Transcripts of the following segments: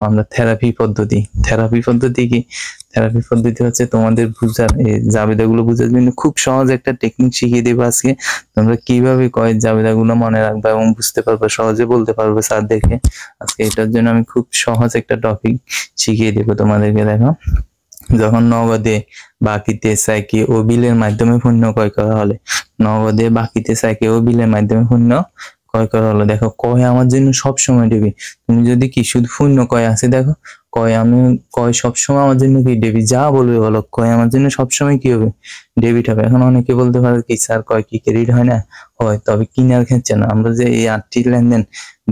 আমরা থেরাপি পদ্ধতি কি? থেরাপি পদ্ধতি হচ্ছে তোমাদের বুঝার এই জাবেদাগুলো বুঝার জন্য খুব সহজ একটা টেকনিক শিখিয়ে দেবো আজকে। তোমরা কিভাবে কয়ের জাবেদাগুলো মনে রাখবে এবং বুঝতে পারবে, সহজে বলতে পারবে স্যার দেখে। আজকে এটার জন্য আমি খুব সহজ একটা টপিক শিখিয়ে দেবো তোমাদেরকে। দেখো, যখন নগদে, বাকিতে, সাইকে ও বিলের মাধ্যমে পণ্য ক্রয় করা হলে, নগদে, বাকিতে, সাইকে ও বিলের মাধ্যমে পণ্য ক্রয় করা হলো, দেখো কয় আমার জন্য সবসময় ডেবিট। তুমি যদি কি শুধু শূন্য কয় আছে, দেখো কয় সবসময় আমার জন্য কি ডেবিট, যা বলবে বলো, কয় আমার জন্য সবসময় কি হবে, ডেবিট হবে। এখন অনেকে বলতে পারে কি স্যার কয় কি ক্রেডিট হয় না? হয়, তবে কিনার ক্ষেত্রে না। আমরা যে এই 8টি লেনদেন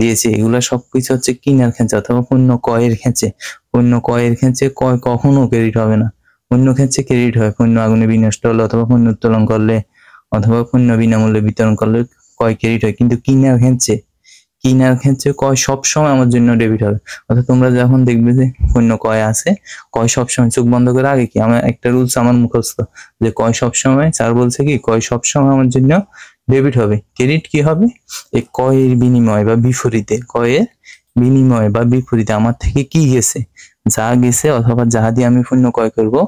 দিয়েছি এগুলো সবকিছু হচ্ছে কিনার ক্ষেত্রে অথবা পণ্য ক্রয়ের ক্ষেত্রে। পণ্য ক্রয়ের ক্ষেত্রে কয় কখনো ক্রেডিট হবে না, অন্য ক্ষেত্রে ক্রেডিট হয়। পণ্য আগুনে বিনষ্ট হলে অথবা পণ্য উত্তোলন করলে অথবা পণ্য বিনামূল্যে বিতরণ করলে কয় ক্রেডিট হয়, কিন্তু কিনার ক্ষেত্রে কয় সবসময় আমার জন্য ডেবিট হবে। অর্থাৎ তোমরা যখন দেখবে যে পণ্য কয় আছে, কয় সবসময়, চোখ বন্ধ করে আগে কি আমার একটা রুলস আমার মুখস্থ, যে কয় সবসময়, স্যার বলছে কি কয় সবসময় আমার জন্য ডেবিট হবে। ক্রেডিট কি হবে? এই কয়ের বিনিময় বা বিপরীতে, কয়ের বিনিময় বা বিপরীতে আমার থেকে কি গেছে, যা গেছে অথবা যা দিয়ে আমি পণ্য ক্রয় করবো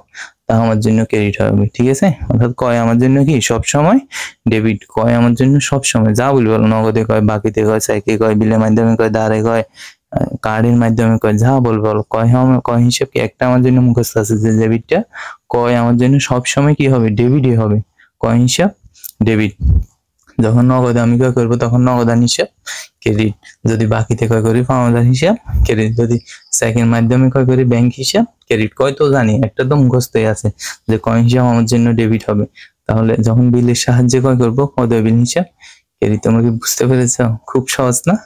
তা আমার জন্য ক্রেডিট হবে। ঠিক আছে? অর্থাৎ কয় আমার জন্য কি সবসময় ডেবিট। কয় আমার জন্য সবসময়, যা বলি বলো, নগদে কয়, বাকিতে কয়, সাইকে কয়, বিলের মাধ্যমে কয়, ধারে কয়, কার্ডের মাধ্যমে কয়, যা বলবো বলো, কয় হিসেব কি একটা আমার জন্য মুখস্থ আছে যে ডেবিটটা, কয় আমার জন্য সবসময় কি হবে, ডেবিটই হবে। কয় হিসাব ডেবিট। যখন নগদে আমি ক্রয় করবো তখন নগদান হিসাব ক্রেডিট। যদি বাকিতে ক্রয় করি পাওনাদার হিসাব ক্রেডিট। যদি চেকের মাধ্যমে ক্রয় করি ব্যাংক হিসাব ক্রেডিট। কয় তো জানি, একটা তো মুখস্থই আছে যে কয় হিসাব আমার জন্য ডেবিট হবে। তাহলে যখন বিলের সাহায্যে ক্রয় করবো অদয় বিল হিসাব ক্রেডিট। তোমরা কি বুঝতে পেরেছ? খুব সহজ না?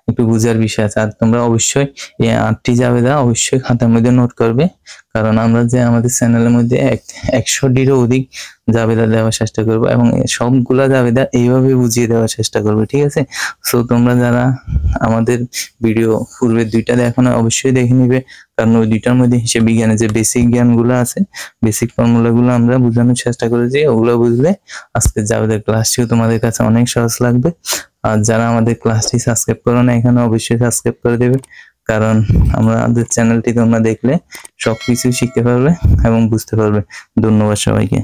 একটু বুঝার বিষয় আছে। আর তোমরা অবশ্যই এই 8টি জাবেদা অবশ্যই খাতার মধ্যে নোট করবে, কারণ আমরা যে আমাদের চ্যানেলের মধ্যে 100টিরও অধিক জাবেদা দেওয়ার চেষ্টা করবো এবং সবগুলা জাবেদা এইভাবে বুঝিয়ে দেওয়ার চেষ্টা করবো। ঠিক আছে? সো তোমরা যারা আমাদের ভিডিও পূর্বে 2টা দেখো না, অবশ্যই দেখে নিবে, কারণ ওই 2টার মধ্যে হিসেব বিজ্ঞানের যে বেসিক জ্ঞানগুলো আছে, বেসিক ফর্মুলাগুলো আমরা বোঝানোর চেষ্টা করেছি। ওগুলো বুঝলে আজকে জাবেদার ক্লাসটিও তোমাদের কাছে অনেক সহজ লাগবে। আর যারা আমাদের ক্লাসটি সাবস্ক্রাইব করো না এখানে, অবশ্যই সাবস্ক্রাইব করে দেবে, কারণ আমাদের চ্যানেলটি তোমরা দেখলে সবকিছু শিখতে পারবে এবং বুঝতে পারবে। ধন্যবাদ সবাইকে।